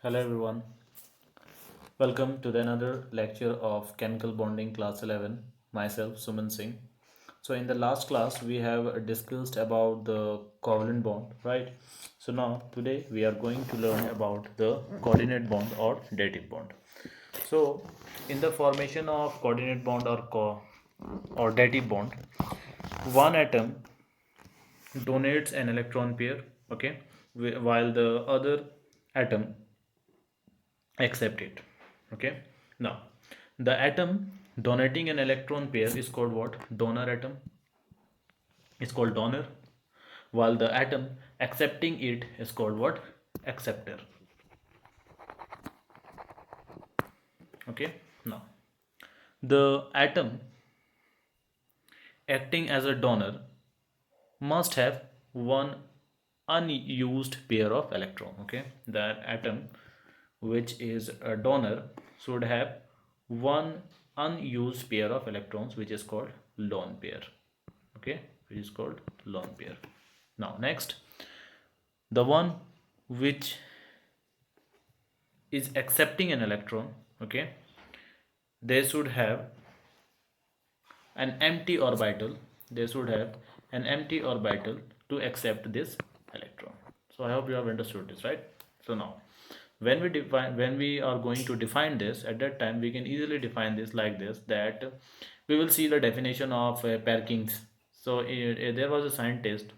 Hello everyone, welcome to the another lecture of chemical bonding class 11. Myself Suman Singh. So in the last class we have discussed about the covalent bond, right? So now today we are going to learn about the coordinate bond or dative bond. So in the formation of coordinate bond or dative bond, one atom donates an electron pair, okay, while the other atom accept it. Okay, now the atom donating an electron pair is called what? Donor atom is called donor, while the atom accepting it is called what? Acceptor. Okay, now the atom acting as a donor must have one unused pair of electron. Okay, that atom which is a donor should have one unused pair of electrons, which is called lone pair. Okay, which is called lone pair. Now next, the one which is accepting an electron, okay, they should have an empty orbital. They should have an empty orbital to accept this electron. So I hope you have understood this, right? So now when we are going to define this, at that time we can easily define this like this, that we will see the definition of Perkins. So there was a scientist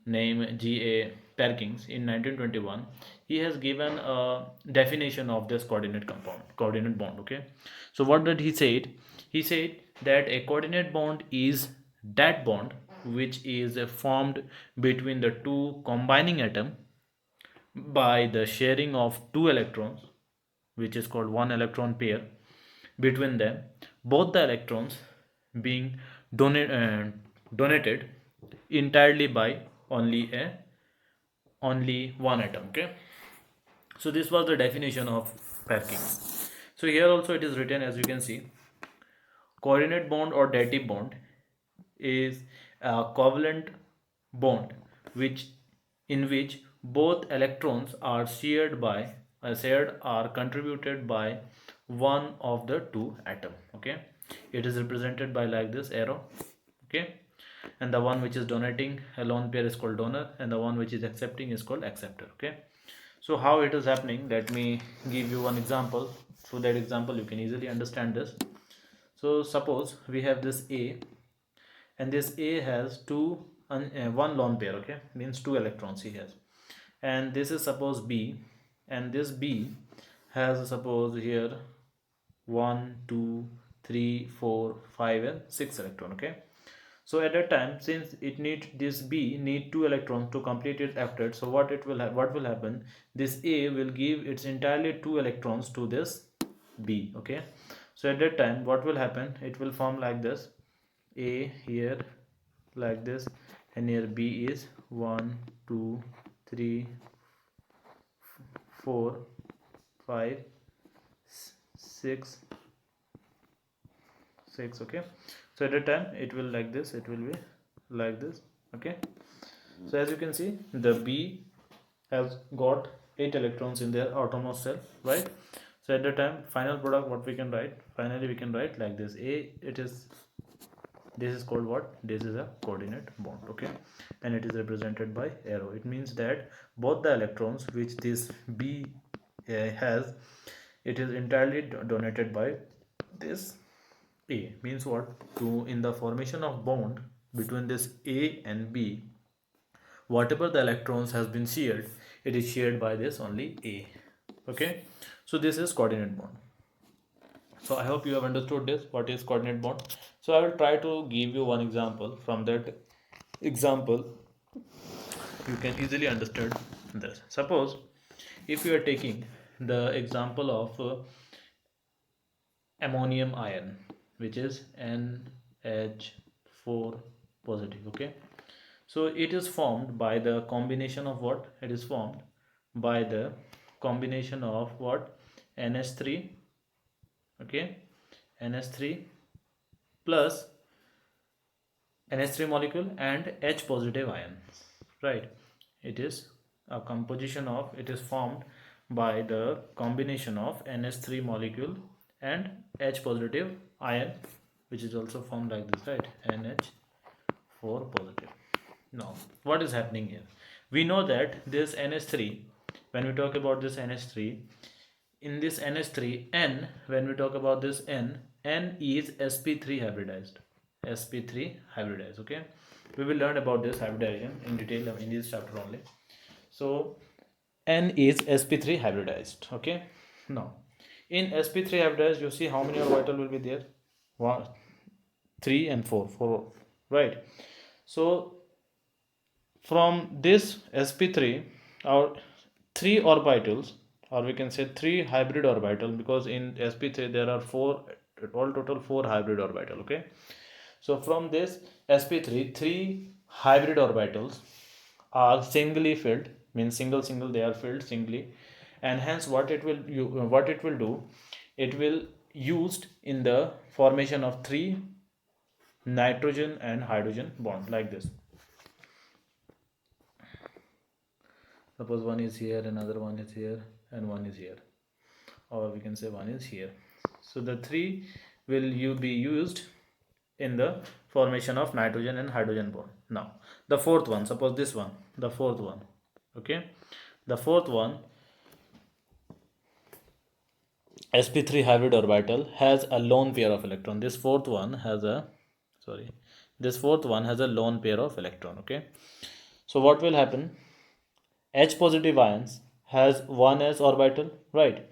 named G.A. Perkins in 1921. He has given a definition of this coordinate compound, coordinate bond. Okay, so what did he said? He said that a coordinate bond is that bond which is formed between the two combining atom by the sharing of two electrons, which is called one electron pair between them, both the electrons being donated entirely by only one atom. Okay, so this was the definition of Perkins. So here also it is written, as you can see, coordinate bond or dative bond is a covalent bond which in which both electrons are shared are contributed by one of the two atom. Okay, it is represented by like this arrow. Okay, and the one which is donating a lone pair is called donor, and the one which is accepting is called acceptor. Okay, so how it is happening, let me give you one example. Through that example you can easily understand this. So suppose we have this A, and this A has one lone pair. Okay, means two electrons he has, and this is suppose B, and this B has suppose here 1 2 3 4 5 and 6 electron. Okay, so at that time, since it need this B need two electrons to complete its octet, so what will happen, this A will give its entirely two electrons to this B. Okay, so at that time what will happen, it will form like this, A here like this, and here B is 1 2 3 4 5 6. Okay, so at a time it will like this, it will be like this. Okay, so as you can see, the B has got 8 electrons in their outermost shell, right? So at the time final product, what we can write, finally we can write like this, A, it is, this is called what, this is a coordinate bond. Okay, and it is represented by arrow. It means that both the electrons which this B has, it is entirely donated by this A. Means what, to in the formation of bond between this A and B, whatever the electrons has been shared, it is shared by this only A. Okay, so this is coordinate bond. So I hope you have understood this, what is coordinate bond. So I will try to give you one example. From that example you can easily understand this. Suppose if you are taking the example of ammonium ion, which is NH4 positive. Okay, so it is formed by the combination of what, it is formed by the combination of what, NH3. Okay, NH3 plus NH3 molecule and H positive ion, right? It is a composition of, it is formed by the combination of NH3 molecule and H positive ion, which is also formed like this, right? NH4 positive. Now, what is happening here? We know that this NH3, when we talk about this NH3, in this NH3, N, when we talk about this N is sp3 hybridized. sp3 hybridized, okay? We will learn about this hybridization in detail in this chapter only. So, N is sp3 hybridized, okay? Now, in sp3 hybridized, you see how many orbital will be there? 1, 3 and 4, right? So, from this sp3, our 3 orbitals, or we can say 3 hybrid orbital, because in sp3 there are 4, all total 4 hybrid orbital, okay? So from this sp3, 3 hybrid orbitals are singly filled, means single they are filled singly, and hence what it will do, it will used in the formation of 3 nitrogen and hydrogen bond like this. Suppose one is here, another one is here, and one is here, or we can say one is here. So the 3 will be used in the formation of nitrogen and hydrogen bond. Now the fourth one, suppose this one, the fourth one, okay, the fourth one, sp3 hybrid orbital has a lone pair of electron. This fourth one has a lone pair of electron, okay? So what will happen? H positive ions has 1s orbital, right,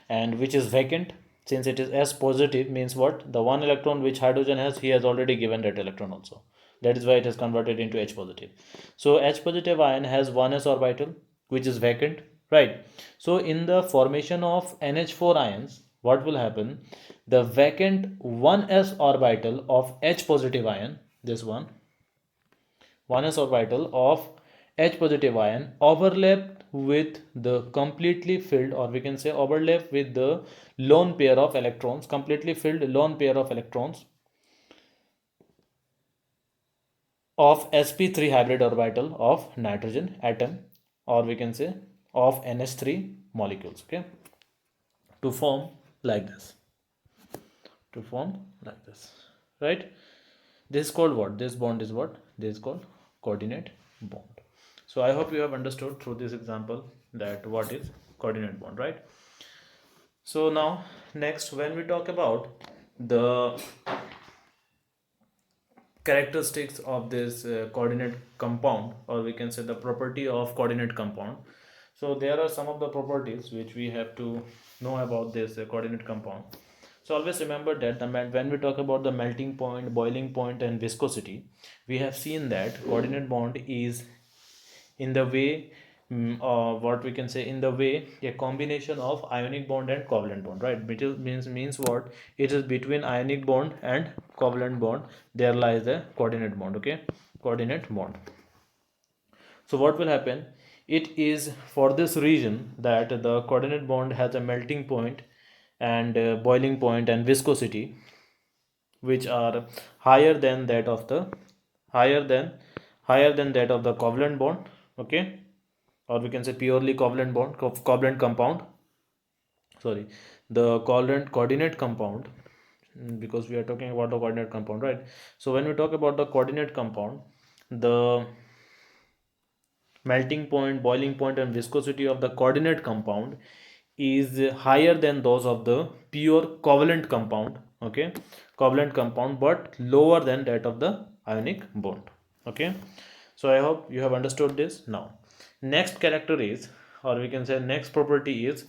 and which is vacant. Since it is S positive, means what? The one electron which hydrogen has, he has already given that electron also. That is why it is converted into H positive. So H positive ion has 1s orbital which is vacant, right? So in the formation of NH4 ions, what will happen? The vacant 1s orbital of H positive ion, this one, 1s orbital of H positive ion overlap with the completely filled, or we can say overlap with the lone pair of electrons, completely filled lone pair of electrons of sp3 hybrid orbital of nitrogen atom, or we can say of NH3 molecules, okay, to form like this, right? This is called what? This bond is what? This is called coordinate bond. So I hope you have understood through this example that what is coordinate bond, right? So now next, when we talk about the characteristics of this coordinate compound, or we can say the property of coordinate compound, so there are some of the properties which we have to know about this coordinate compound. So always remember that when we talk about the melting point, boiling point, and viscosity, we have seen that coordinate bond is in the way, what we can say, in the way a combination of ionic bond and covalent bond, right? Which means what? It is between ionic bond and covalent bond there lies the coordinate bond, okay? Coordinate bond. So what will happen? It is for this reason that the coordinate bond has a melting point and boiling point and viscosity which are higher than that of the covalent bond, okay, or we can say purely covalent bond, covalent compound, sorry, the coordinate compound, because we are talking about the coordinate compound, right? So when we talk about the coordinate compound, the melting point, boiling point, and viscosity of the coordinate compound is higher than those of the pure covalent compound, okay, covalent compound, but lower than that of the ionic bond, okay? So I hope you have understood this. Now next character is, or we can say next property is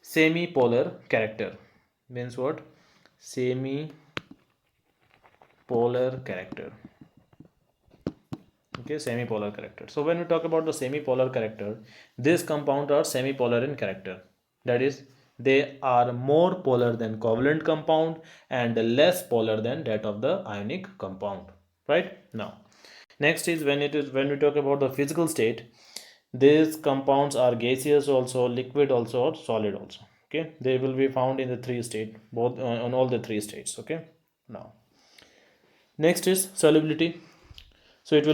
semi-polar character. Means what? Semi-polar character, okay, semi-polar character. So when we talk about the semi-polar character, these compounds are semi-polar in character. That is, they are more polar than covalent compound and less polar than that of the ionic compound, right? Now next is when we talk about the physical state, these compounds are gaseous also, liquid also, or solid also, okay? They will be found in the 3 state, both on all the 3 states, okay? Now next is solubility. So it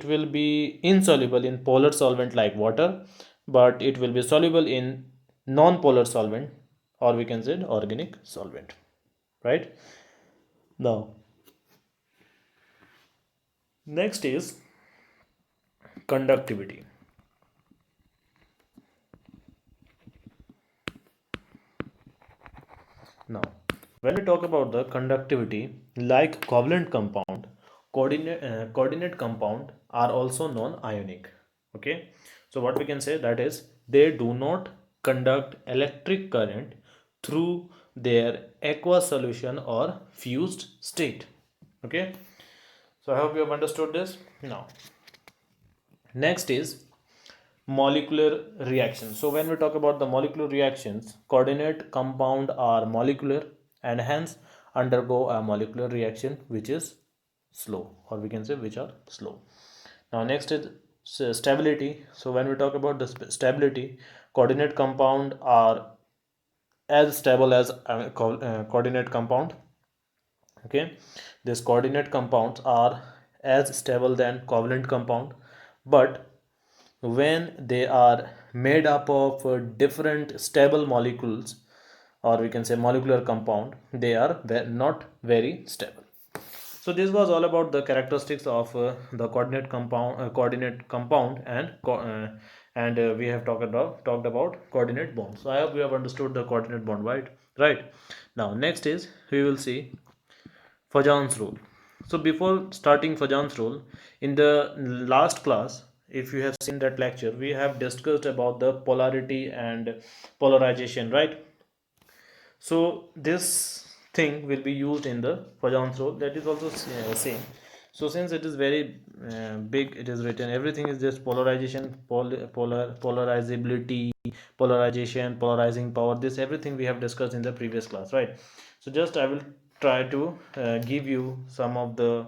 will be insoluble in polar solvent like water, but it will be soluble in non-polar solvent, or we can say organic solvent, right? Now, next is conductivity. Now, when we talk about the conductivity, like covalent compound, coordinate compound are also non-ionic. Okay, so what we can say, that is, they do not conduct electric current through their aqueous solution or fused state. Okay, so I hope you have understood this. Now, next is molecular reactions. So when we talk about the molecular reactions, coordinate compound are molecular and hence undergo a molecular reaction which is slow, or we can say which are slow. Now next is stability. So when we talk about the stability, coordinate compound are as stable as coordinate compound. Okay, these coordinate compounds are as stable than covalent compound, but when they are made up of different stable molecules, or we can say molecular compound, they are not very stable. So this was all about the characteristics of the coordinate compound, and we have talked about coordinate bond. So I hope you have understood the coordinate bond, right. Now next is we will see Fajan's rule. So before starting Fajan's rule, in the last class, if you have seen that lecture, we have discussed about the polarity and polarization, right? So this thing will be used in the Fajan's rule. That is also same. So since it is very big, it is written. Everything is just polarization, polarizability, polarization, polarizing power. This everything we have discussed in the previous class, right? So just I will try to give you some of the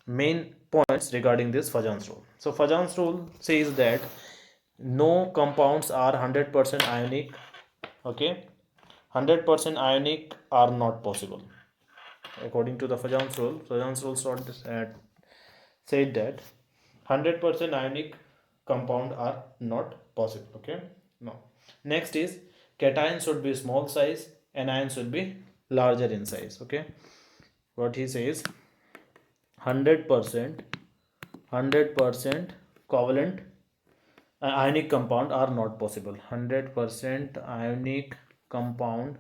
main points regarding this Fajan's rule. So Fajan's rule says that no compounds are 100% ionic. Okay, 100% ionic are not possible. According to the Fajan's rule said that 100% ionic compound are not possible. Okay, now next is cation should be small size, anion should be larger in size. Okay, what he says, 100% 100% covalent ionic compound are not possible. 100% ionic compound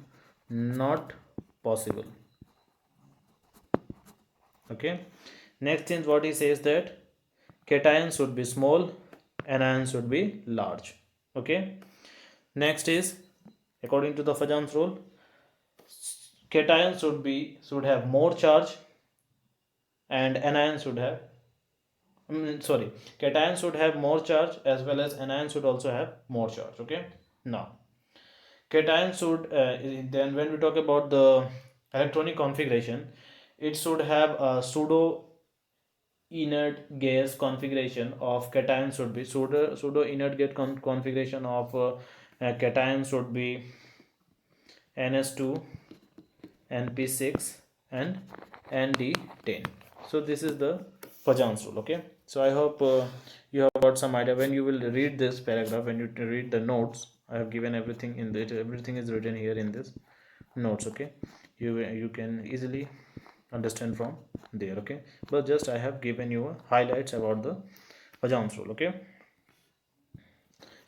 not possible. Okay, next thing what he says, that cation should be small, anion should be large. Okay, next is, according to the Fajan's rule, cation should have more charge, and anion should have sorry, cation should have more charge as well as anion should also have more charge. Okay, now cation should then when we talk about the electronic configuration, it should have a pseudo inert gas configuration of cation should be pseudo inert gas configuration of cation should be ns2, np6 and nd10. So this is the Fajan's rule. Okay, so I hope you have got some idea. When you will read this paragraph, when you read the notes, I have given everything in it. Everything is written here in this notes. Okay, you can easily understand from there. Okay, but just I have given you highlights about the Fajan's rule. Okay,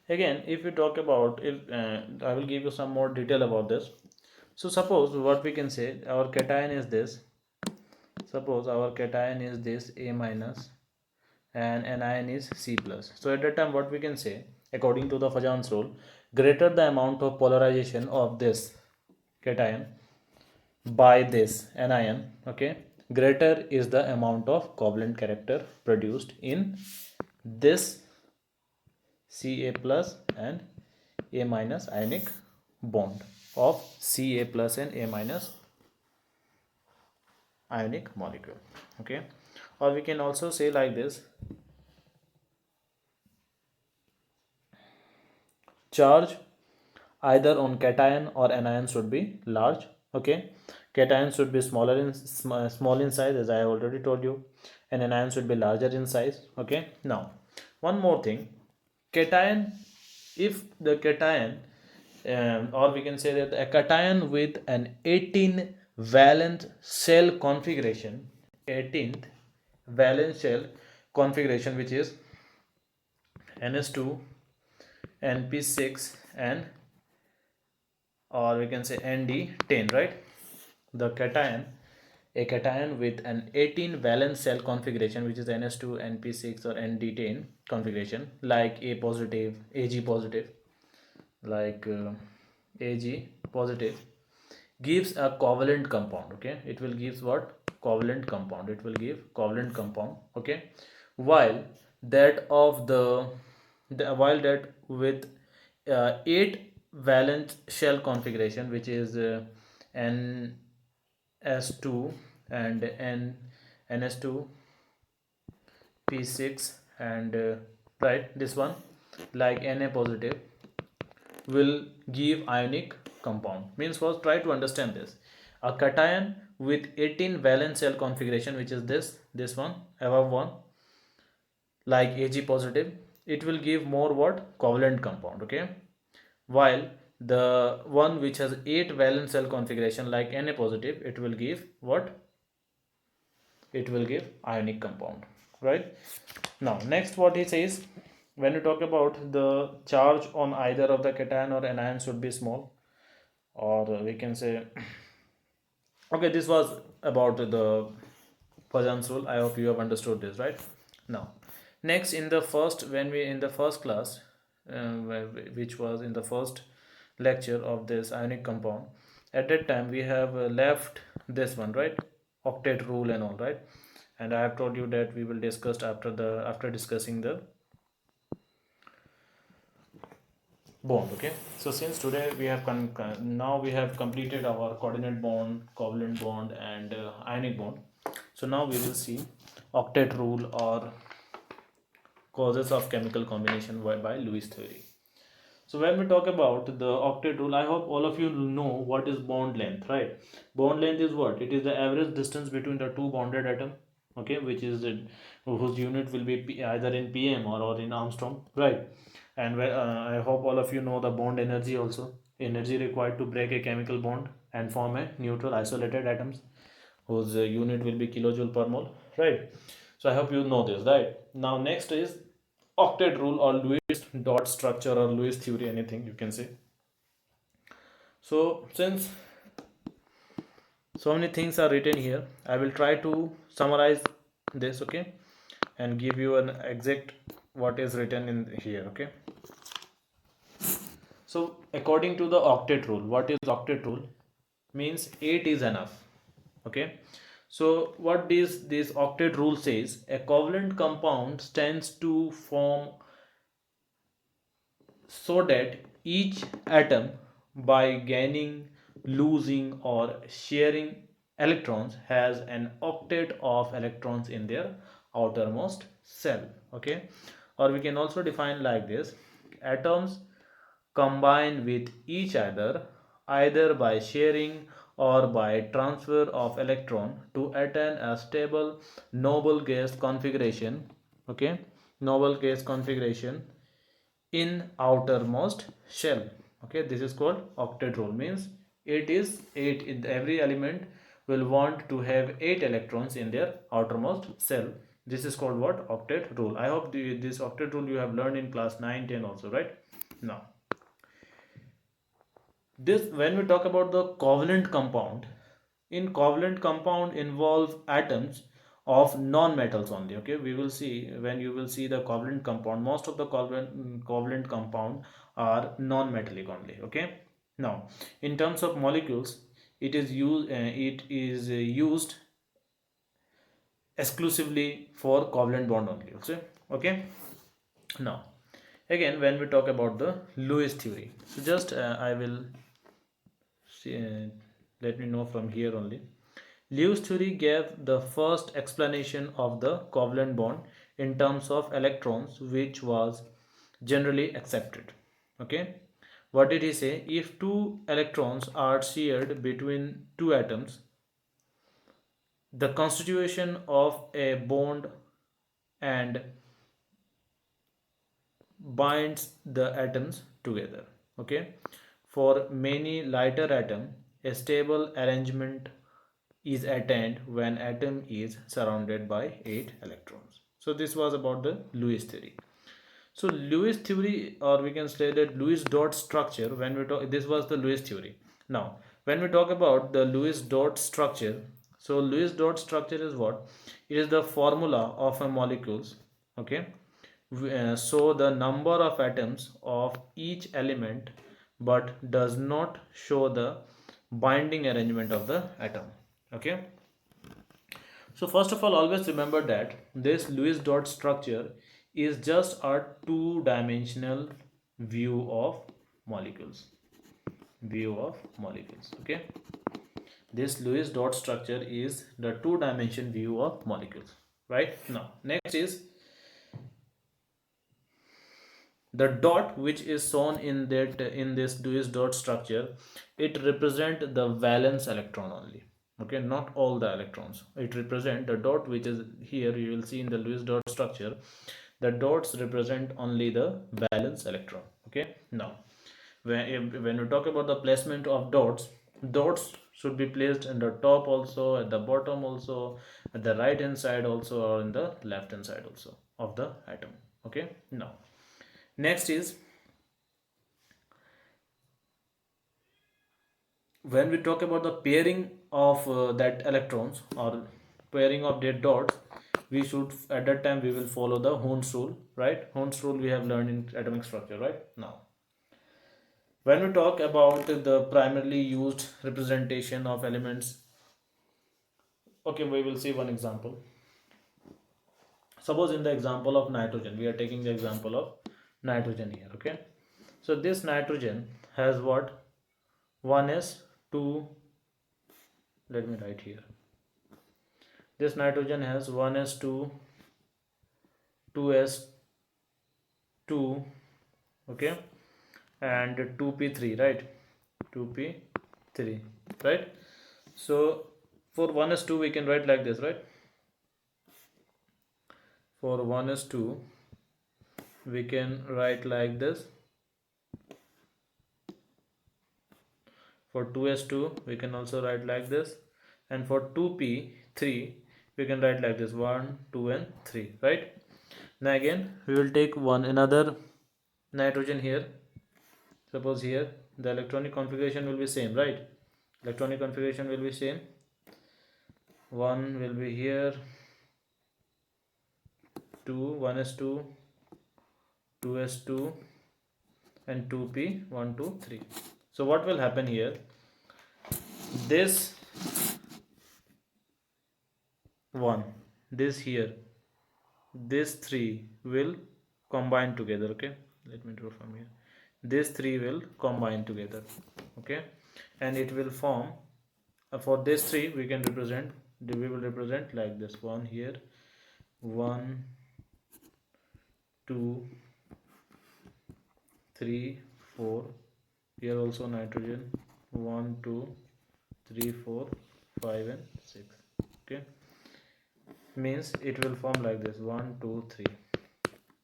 again, if we talk about, if I will give you some more detail about this. So suppose what we can say, our cation is this. Suppose our cation is this A minus and anion is C plus. So at that time what we can say, according to the Fajan's rule, greater the amount of polarization of this cation by this anion, okay, greater is the amount of covalent character produced in this Ca plus and A minus ionic bond of Ca plus and A minus ionic molecule. Okay, or we can also say like this, charge either on cation or anion should be large. Okay, cation should be smaller in small in size, as I already told you, and anion should be larger in size. Okay, now one more thing, cation if the cation, or we can say that a cation with an 18 valence shell configuration, 18th valence shell configuration, which is ns2 np6 and, or we can say nd10, right? The cation, a cation with an 18 valence shell configuration, which is ns2 np6 or nd10 configuration, like a positive, ag positive, like ag positive, gives a covalent compound. Okay, it will gives what? Covalent compound. It will give covalent compound. Okay, while that of the while that with 8 valence shell configuration, which is ns2 and ns2 p6 and right, this one, like na positive, will give ionic compound. Means first try to understand this. A cation with 18 valence shell configuration, which is this one, above one, like ag positive, it will give more what? Covalent compound. Okay, while the one which has 8 valence shell configuration, like na positive, it will give what? It will give ionic compound, right? Now next, what he says, when you talk about the charge on either of the cation or anion should be small, or we can say okay, this was about the Fajan's rule. I hope you have understood this, right? Now next, in the first, when we in the first class, which was in the first lecture of this ionic compound, at that time we have left this one, right? Octet rule and all, right? And I have told you that we will discuss after discussing the bond. Okay, so since today we have now we have completed our coordinate bond, covalent bond and ionic bond. So now we will see octet rule, or causes of chemical combination by Lewis theory. So when we talk about the octet rule, I hope all of you know what is bond length, right? Bond length is what? It is the average distance between the two bonded atom, okay, which is whose unit will be either in pm or in Armstrong, right? And I hope all of you know the bond energy also. Energy required to break a chemical bond and form a neutral isolated atoms, whose unit will be kilojoule per mole, right? So I hope you know this, right? Now next is octet rule, or Lewis dot structure, or Lewis theory, anything you can say. So since so many things are written here, I will try to summarize this, okay, and give you an exact what is written in here. Okay, so according to the octet rule, what is octet rule? Means 8 is enough. Okay, so what this octet rule says, a covalent compound stands to form so that each atom, by gaining, losing or sharing electrons, has an octet of electrons in their outermost shell. Okay, or we can also define like this: atoms combine with each other either by sharing or by transfer of electron to attain a stable noble gas configuration. Okay, noble gas configuration in outermost shell. Okay, this is called octet rule. Means it is 8 in every element will want to have 8 electrons in their outermost shell. This is called what? Octet rule. I hope this octet rule you have learned in class 9, 10 also, right? Now this, when we talk about the covalent compound, in covalent compound involve atoms of non-metals only. Okay, we will see when you will see the covalent compound, most of the covalent compound are non-metallic only. Okay, now in terms of molecules, it is used exclusively for covalent bond only also. Okay, now again when we talk about the Lewis theory, so just I will see, let me know from here only. Lewis theory gave the first explanation of the covalent bond in terms of electrons, which was generally accepted. Okay, what did he say? If two electrons are shared between two atoms, the constitution of a bond and binds the atoms together. Okay, for many lighter atom, a stable arrangement is attained when atom is surrounded by 8 electrons. So this was about the Lewis theory. So Lewis theory, or we can say that Lewis dot structure, when we talk, this was the Lewis theory. Now when we talk about the Lewis dot structure, so Lewis dot structure is what? It is the formula of a molecules. Okay, so the number of atoms of each element, but does not show the binding arrangement of the atom. Okay, so first of all, always remember that this Lewis dot structure is just a two-dimensional view of molecules. Okay, this Lewis dot structure is the two-dimension view of molecules. Right now, next is the dot, which is shown in this Lewis dot structure. It represent the valence electron only. Okay, not all the electrons. It represent the dot, which is here, you will see in the Lewis dot structure, the dots represent only the valence electron. Okay, now when we talk about the placement of dots should be placed in the top also, at the bottom also, at the right hand side also, or in the left hand side also of the atom. Okay, now next is, when we talk about the pairing of that electrons, or pairing of their dots, we should, at that time we will follow the Hund's rule, right? Hund's rule we have learned in atomic structure. Right now, when we talk about the primarily used representation of elements, okay, we will see one example. Suppose in the example of nitrogen, we are taking the example of nitrogen here. Okay, so this nitrogen has what? 1s 2, let me write here, this nitrogen has 1s2, 2s2, okay, and 2p3, right? 2p3, right? So for 1s2 we can write like this, right? For 1s2 we can write like this. For 2s2 we can also write like this, and for 2p3 we can write like this, 1 2 and 3, right? Now again we will take another nitrogen here. Suppose here the electronic configuration will be same, right? Electronic configuration will be same. 1 will be here, 2, 1s2, 2s2, and 2p, 1 2 3. So what will happen here? This 1, this here, this 3 will combine together. Okay, let me draw from here. This 3 will combine together. Okay, and it will form, for this 3 we can represent, we will represent like this, 1 here, 1 2 3 4, here also nitrogen, 1 2 3 4 5 and 6. Okay, means it will form like this, 1 2 3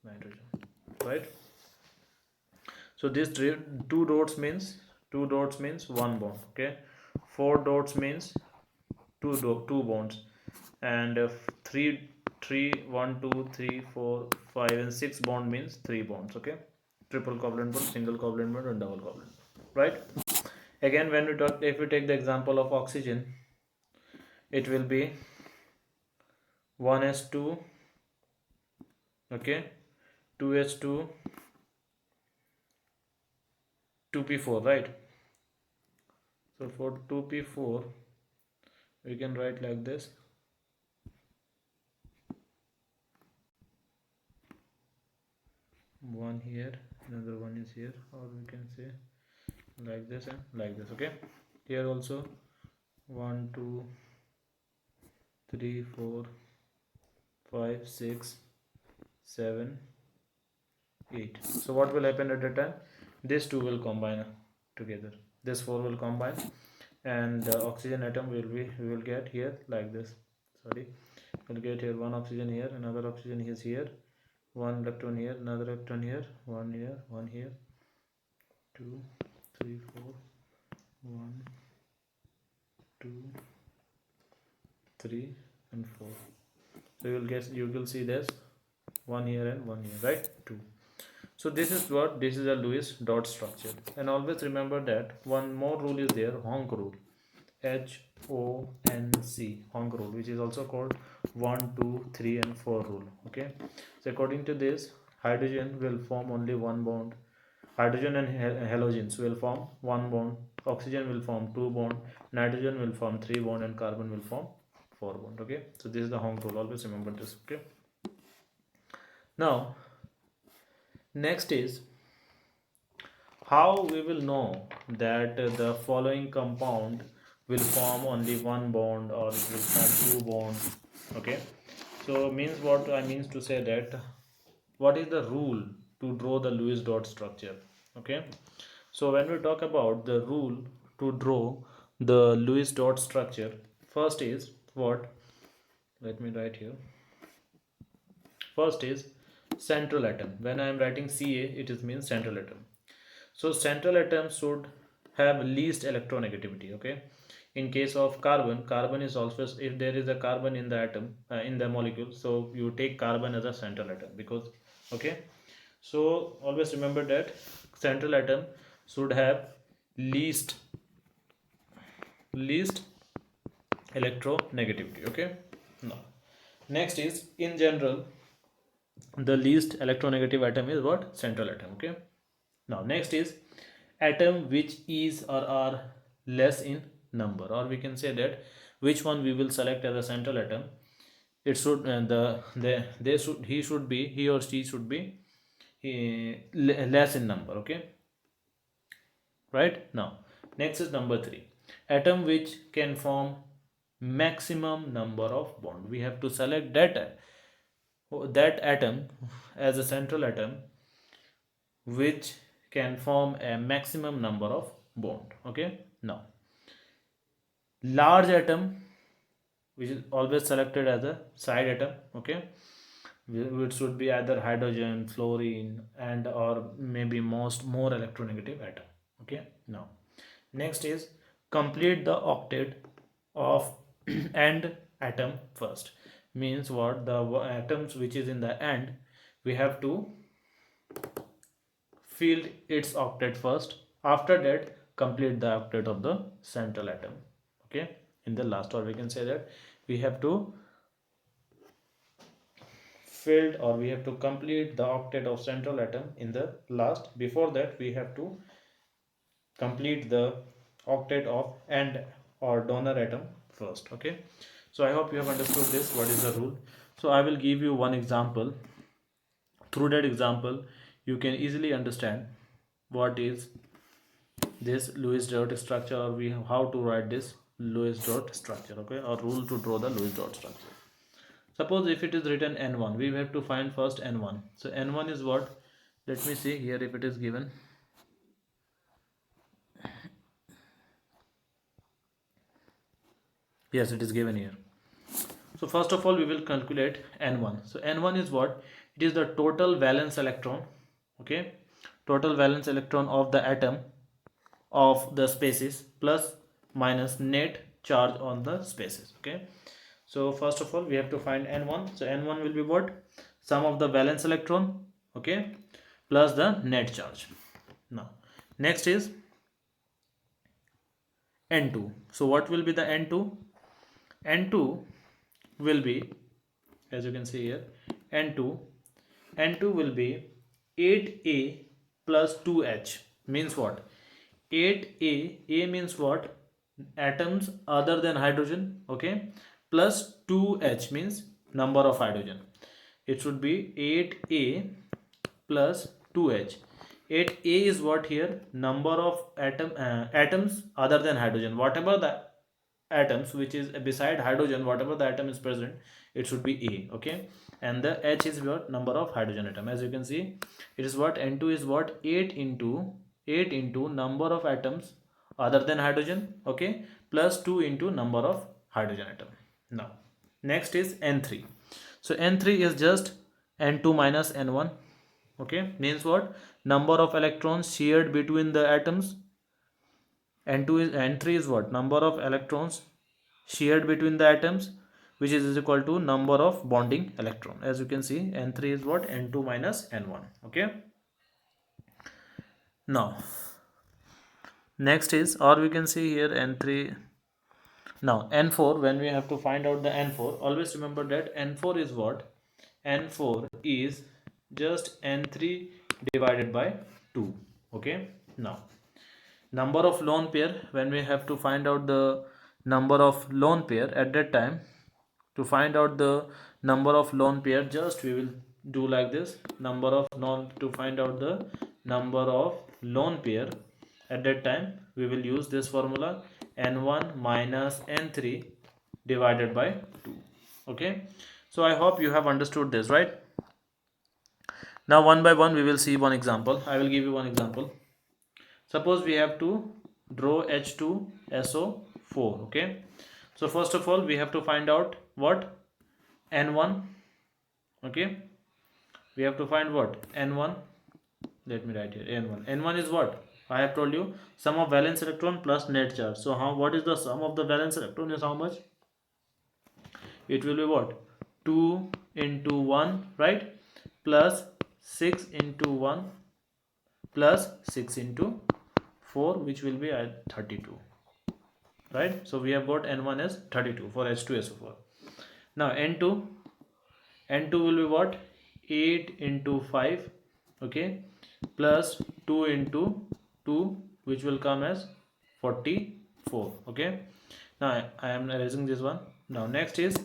nitrogen, right? So this two dots means one bond. Okay, 4 dots means two bonds, and 3 3 1 2 3 4 5 and 6 bond means 3 bonds. Okay, triple covalent bond, single covalent bond, and double covalent bond, right? Again, when we talk, if we take the example of oxygen, it will be 1s2, okay, 2h2, 2p4, right? So for 2p4 we can write like this, one here, another one is here, or we can say like this and like this. Okay, here also 1 2 3 4 5 6 7 8. So what will happen at the time? These two will combine together, this 4 will combine, and the oxygen atom will be, we will get here like this, sorry, we'll get here one oxygen here, another oxygen is here, one electron here, another electron here, one here, 2, 3, 4, 1, 2, 3 and 4. So you will see this one here and one here, right? 2. So this is a Lewis dot structure. And always remember that one more rule is there, Honk rule. HONC, Honk rule, which is also called 1, 2, 3 and 4 rule. Okay. So according to this, hydrogen will form only one bond. Hydrogen and halogens will form one bond. Oxygen will form two bond. Nitrogen will form three bond, and carbon will form four bond. Okay. So this is the Honk rule. Always remember this. Okay. Now, next is how we will know that the following compound will form only one bond or it will form two bonds. Okay, so means what I means to say that what is the rule to draw the Lewis dot structure. Okay, so when we talk about the rule to draw the Lewis dot structure, first is what, let me write here. First is central atom. When I am writing Ca, it is means central atom. So central atom should have least electronegativity. Okay. In case of carbon, carbon is also, if there is a carbon in the atom, in the molecule, so you take carbon as a central atom because, okay. So always remember that central atom should have least electronegativity. Okay. Now, next is in general, the least electronegative atom is what? Central atom. Okay. Now next is atom which is or are less in number, or we can say that which one we will select as a central atom. It should they should he or she should be less in number. Okay, right. Now next is number 3, atom which can form maximum number of bond. We have to select that atom as a central atom which can form a maximum number of bond. Okay, now large atom which is always selected as a side atom. Okay, it should be either hydrogen, fluorine, and or maybe more electronegative atom. Okay, now next is complete the octet of end atom first. Means what, the atoms which is in the end, we have to fill its octet first. After that, complete the octet of the central atom. Okay, in the last, or we can say that we have to filled, or we have to complete the octet of central atom in the last. Before that, we have to complete the octet of end or donor atom first. Okay, so I hope you have understood this, what is the rule. So I will give you one example. Through that example, you can easily understand what is this Lewis dot structure, or we have how to write this Lewis dot structure. Okay, or rule to draw the Lewis dot structure. Suppose if it is written n1, we have to find first n1. So n1 is what? Let me see here if it is given. Yes, it is given here. So first of all, we will calculate n1. So n1 is what? It is the total valence electron. Okay, total valence electron of the atom of the spaces plus minus net charge on the spaces. Okay, so first of all, we have to find n1. So n1 will be what? Sum of the valence electron, okay, plus the net charge. Now next is n2. So what will be the n2? n2 will be, as you can see here, n2 will be 8a plus 2h. Means what? 8a means what? Atoms other than hydrogen. Okay, plus 2h means number of hydrogen. It should be 8a plus 2h. 8a is what here? Number of atoms other than hydrogen. Whatever the atoms which is beside hydrogen, whatever the atom is present, it should be a. Okay, and the h is what? Number of hydrogen atom. As you can see, it is what? n2 is what? 8 into number of atoms other than hydrogen. Okay, plus 2 into number of hydrogen atom. Now next is n3. So n3 is just n2 minus n1. Okay, means what? Number of electrons shared between the atoms. N3 is what? Number of electrons shared between the atoms, which is equal to number of bonding electron. As you can see, n3 is what? N2 minus n1. Okay, now next is, or we can see here n3. Now n4, when we have to find out the n4, always remember that n4 is what? N4 is just n3 divided by 2. Okay, now number of lone pair, when we have to find out the number of lone pair, at that time, to find out the number of lone pair, just we will do like this. Number of to find out the number of lone pair, at that time we will use this formula, n1 minus n3 divided by 2. Okay, so I hope you have understood this, right? Now one by one we will see one example. I will give you one example. Suppose we have to draw H2SO4. Okay, so first of all we have to find out what? N1. Okay, we have to find what? N1. Let me write here N1. N1 is what? I have told you, sum of valence electron plus net charge. So what is the sum of the valence electron? Is how much? It will be what? 2 into 1, right? Plus 6 into 1 plus 6 into 4, which will be at 32, right? So we have got n1 as 32 for H2SO4. Now n2 will be what? 8 into 5, okay, plus 2 into 2, which will come as 44. Okay, now I am erasing this one. Now next is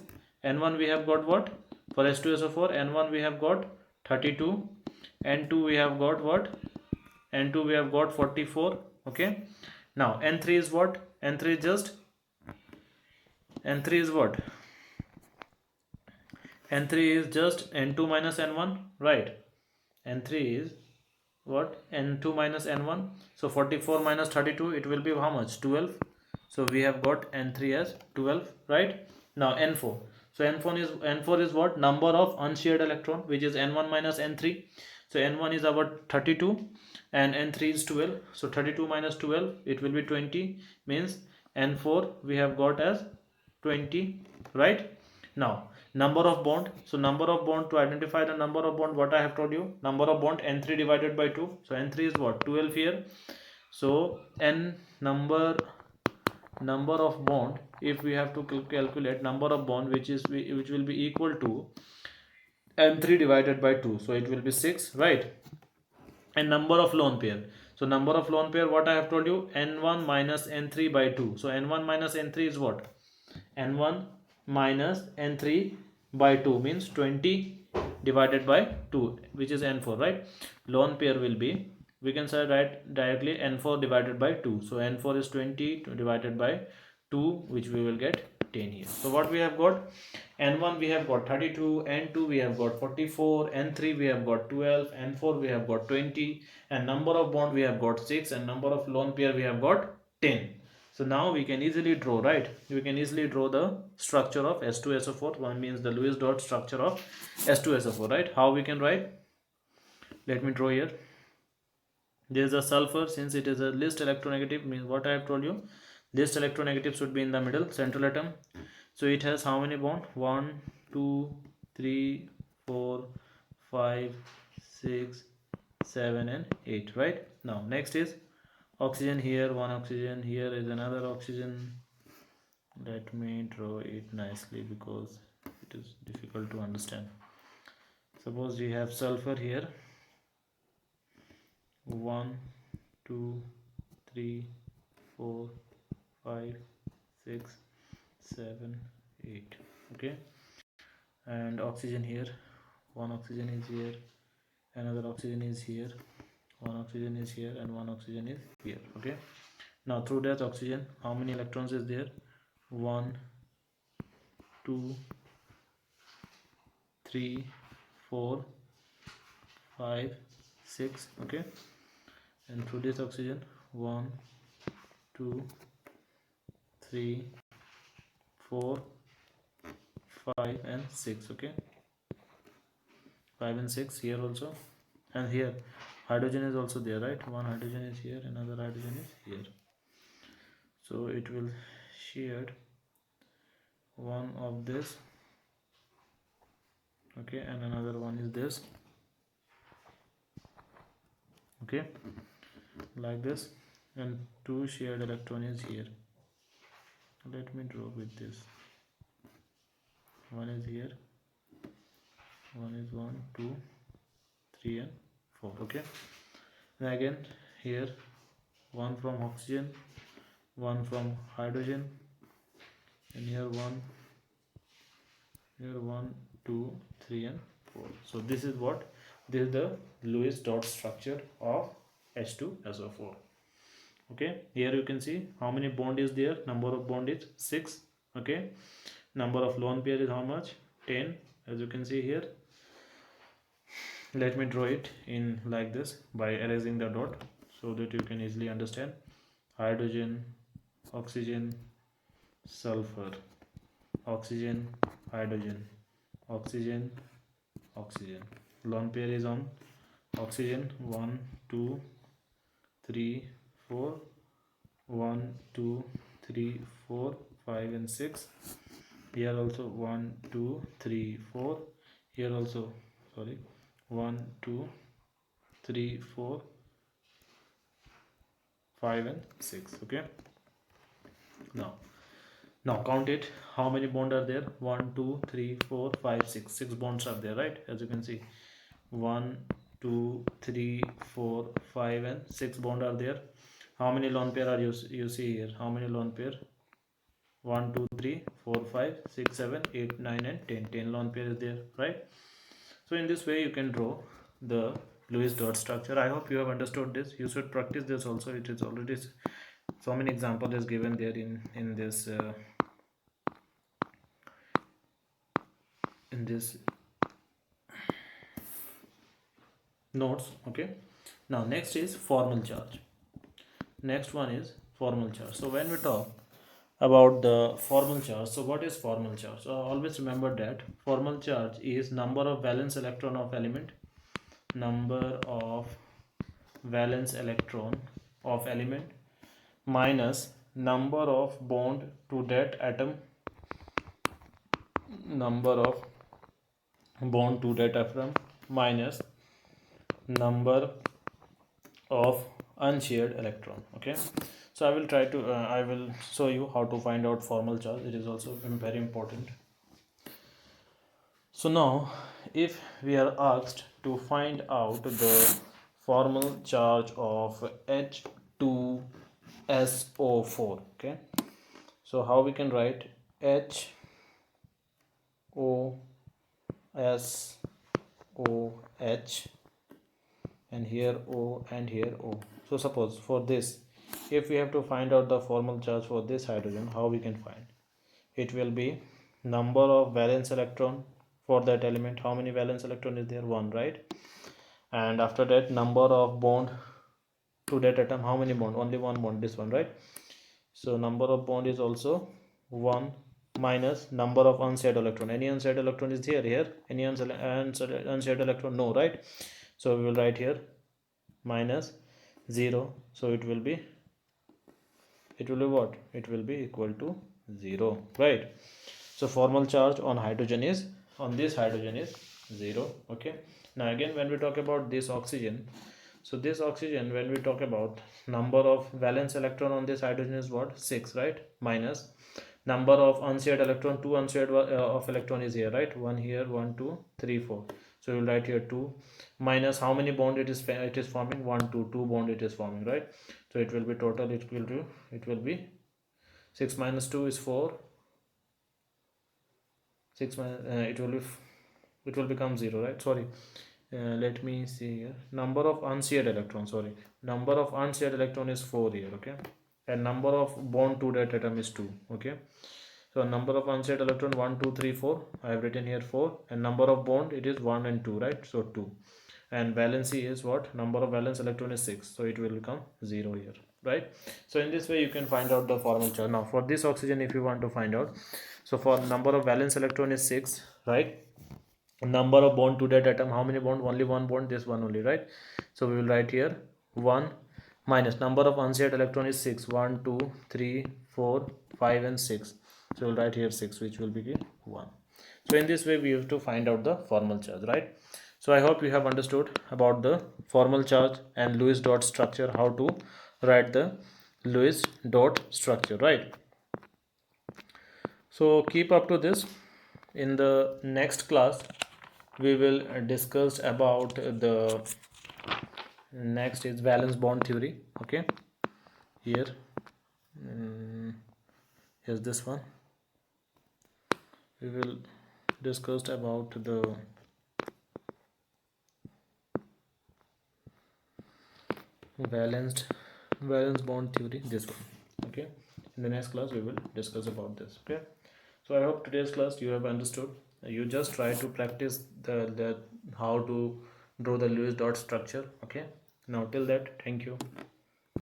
n1, we have got what? For H2SO4, n1 we have got 32, n2 we have got what? N2 we have got 44. Okay, now n3 is what? N3 is what? N3 is just n2 minus n1, right? N3 is what? N2 minus n1. So 44 minus 32, it will be how much? 12. So we have got n3 as 12, right? Now n4. So n4 is what? Number of unshared electron, which is n1 minus n3. So n1 is about 32 and n3 is 12. So 32 minus 12, it will be 20. Means n4 we have got as 20, right? Now number of bond. So number of bond, to identify the number of bond, what I have told you, number of bond n3 divided by 2. So n3 is what? 12 here. So number of bond, if we have to calculate number of bond, which will be equal to n3 divided by 2, so it will be 6, right? And number of lone pair, so number of lone pair, what I have told you, n1 minus n3 by 2. So n1 minus n3 is what? N1 minus n3 by 2 means 20 divided by 2, which is n4, right? Lone pair will be, we can say right directly, n4 divided by 2. So n4 is 20 divided by 2, which we will get 10 here. So what we have got? N1 we have got 32, N2 we have got 44, N3 we have got 12, N4 we have got 20, and number of bond we have got 6, and number of lone pair we have got 10. So now we can easily draw, right? We can easily draw the structure of H2SO4. One means the Lewis dot structure of H2SO4, right? How we can write? Let me draw here. There is a sulfur, since it is a least electronegative, means what I have told you, least electronegative should be in the middle, central atom. So it has how many bond? 1, 2, 3, 4, 5, 6, 7 and 8, right? Now next is oxygen here, one oxygen, here is another oxygen. Let me draw it nicely because it is difficult to understand. Suppose we have sulfur here, 1, 2, 3, 4, 5, 6, 7, 8. Okay, and oxygen here, one oxygen is here, another oxygen is here, one oxygen is here, and one oxygen is here. Okay, now through that oxygen, how many electrons is there? 1, 2, 3, 4, 5, 6. Okay, and through this oxygen, 1, 2, 3, 4, 5 and 6. Okay, 5 and 6 here also, and here hydrogen is also there, right? One hydrogen is here, another hydrogen is here, so it will shared one of this, okay, and another one is this, okay, like this, and two shared electron is here. Let me draw with this. One is here, one is 1 2 3 and 4, okay. And again here one from oxygen, one from hydrogen, and here 1 2 3 and 4. So this is what, this is the Lewis dot structure of H2SO4. okay, here you can see how many bond is there. Number of bond is 6, okay. Number of lone pair is how much? 10, as you can see here. Let me draw it in like this by erasing the dot so that you can easily understand. Hydrogen, oxygen, sulfur, oxygen, hydrogen, oxygen, oxygen. Lone pair is on oxygen 1 2 3 4, 1 2 3 4 5 and 6. Here also 1 2 3 4. Here also, sorry, 1 2 3 4 5 and 6, okay. Now count it, how many bonds are there? 1 2 3 4 5 6. 6 bonds are there, right? As you can see, 1 2 3 4 5 and 6 bonds are there. How many lone pair are you see here? How many lone pair? 1 2 3 4 5 6 7 8 9 and 10. 10 lone pair is there, right? So in this way you can draw the Lewis dot structure. I hope you have understood this. You should practice this also. It is already so many examples is given there in this notes, okay. Now next is formal charge. Next one is formal charge. So when we talk about the formal charge, so what is formal charge? So always remember that formal charge is number of valence electron of element, number of valence electron of element minus number of bond to that atom, number of bond to that atom minus number of unshared electron, okay. So I will try to I will show you how to find out formal charge. It is also very important. So now if we are asked to find out the formal charge of H2SO4, okay, so how we can write HOSOH, and here O and here O. So suppose for this, if we have to find out the formal charge for this hydrogen, how we can find? It will be number of valence electron for that element. How many valence electron is there? 1, right? And after that, number of bond to that atom. How many bond? Only one bond, this one, right? So number of bond is also 1 minus number of unshared electron. Any unshared electron is here? Any unshared electron? No, right? So we will write here minus 0. So it will be what? It will be equal to 0, right? So formal charge on hydrogen is, on this hydrogen is 0, okay. Now again when we talk about this oxygen, so this oxygen, when we talk about number of valence electron on this hydrogen is what? 6, right? Minus number of unshared electron, 2 unshared of electron is here, right? 1 here, 1 2 3 4. So we will write here 2 minus how many bond it is forming? 1 2 2 bond it is forming, right? So it will be total, it will be 6 minus 2 is 4. 6 minus it will become 0, right? Sorry, let me see here. Number of unshared electron, sorry, number of unshared electron is 4 here, okay, and number of bond to that atom is 2, okay. So number of unshared electron 1 2 3 4, I have written here 4, and number of bond it is 1 and 2, right? So 2, and valency is what? Number of valence electron is 6, so it will become 0 here, right? So in this way you can find out the formal charge. Now for this oxygen, if you want to find out, so for number of valence electron is 6, right? number of bond to that atom. How many bond? Only one bond, this one only, right? So we will write here 1 minus number of unshared electron is 6, 1 2 3 4 5 and 6. So we'll write here 6, which will be 1. So in this way we have to find out the formal charge, right? So I hope you have understood about the formal charge and Lewis dot structure, how to write the Lewis dot structure, right? So keep up to this. In the next class we will discuss about the next is valence bond theory. Okay, here here's this one. We will discuss about the valence bond theory, this one. Okay, in the next class we will discuss about this. Okay, so I hope today's class you have understood. You just try to practice the how to draw the Lewis dot structure. Okay, now till that, thank you.